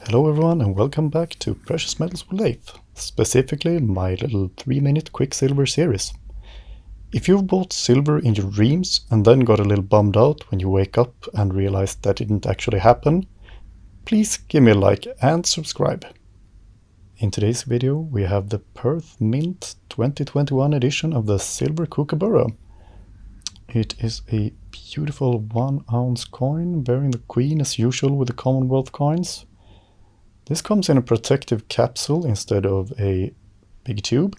Hello everyone and welcome back to Precious Metals with Leif, specifically my little 3-minute Quicksilver series. If you've bought silver in your dreams and then got a little bummed out when you wake up and realize that didn't actually happen, please give me a like and subscribe. In today's video we have the Perth Mint 2021 edition of the silver Kookaburra. It is a beautiful 1-ounce coin bearing the Queen as usual with the Commonwealth coins. This comes in a protective capsule instead of a big tube.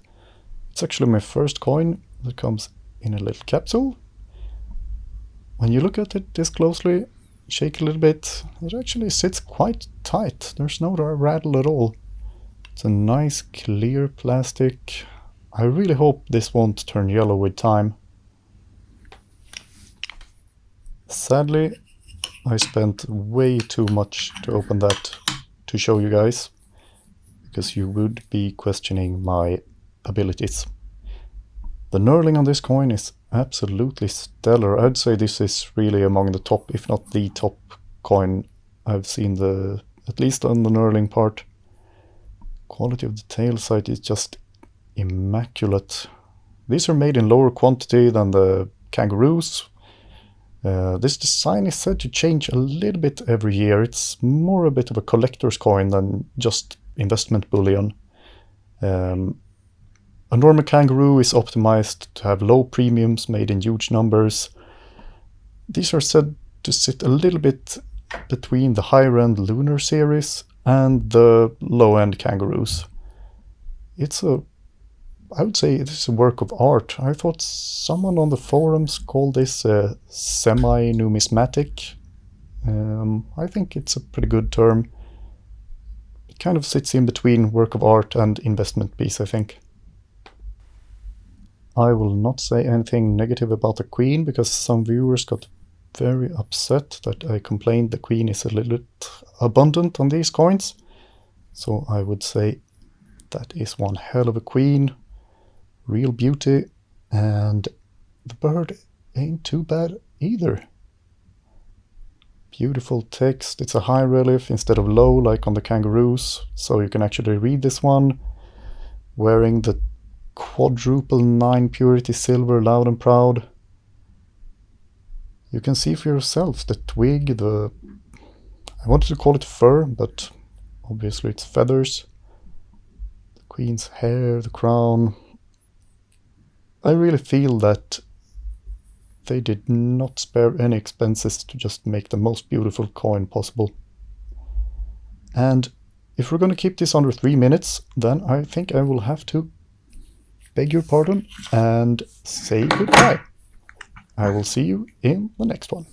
It's actually my first coin that comes in a little capsule. When you look at it this closely, shake a little bit, it actually sits quite tight. There's no rattle at all. It's a nice clear plastic. I really hope this won't turn yellow with time. Sadly, I spent way too much to open that to show you guys, because you would be questioning my abilities. The knurling on this coin is absolutely stellar. I'd say this is really among the top, if not the top coin I've seen, at least on the knurling part. Quality of the tail sight is just immaculate. These are made in lower quantity than the kangaroos. This design is said to change a little bit every year. It's more a bit of a collector's coin than just investment bullion. A normal kangaroo is optimized to have low premiums made in huge numbers. These are said to sit a little bit between the higher-end lunar series and the low-end kangaroos. I would say this is a work of art. I thought someone on the forums called this semi-numismatic. I think it's a pretty good term. It kind of sits in between work of art and investment piece, I think. I will not say anything negative about the Queen, because some viewers got very upset that I complained the Queen is a little bit abundant on these coins. So I would say that is one hell of a Queen. Real beauty, and the bird ain't too bad either. Beautiful text. It's a high relief instead of low like on the kangaroos, so you can actually read this one. Wearing the quadruple 9 purity silver loud and proud. You can see for yourself the twig, I wanted to call it fur, but obviously it's feathers. The Queen's hair, the crown. I really feel that they did not spare any expenses to just make the most beautiful coin possible. And if we're going to keep this under 3 minutes, then I think I will have to beg your pardon and say goodbye. I will see you in the next one.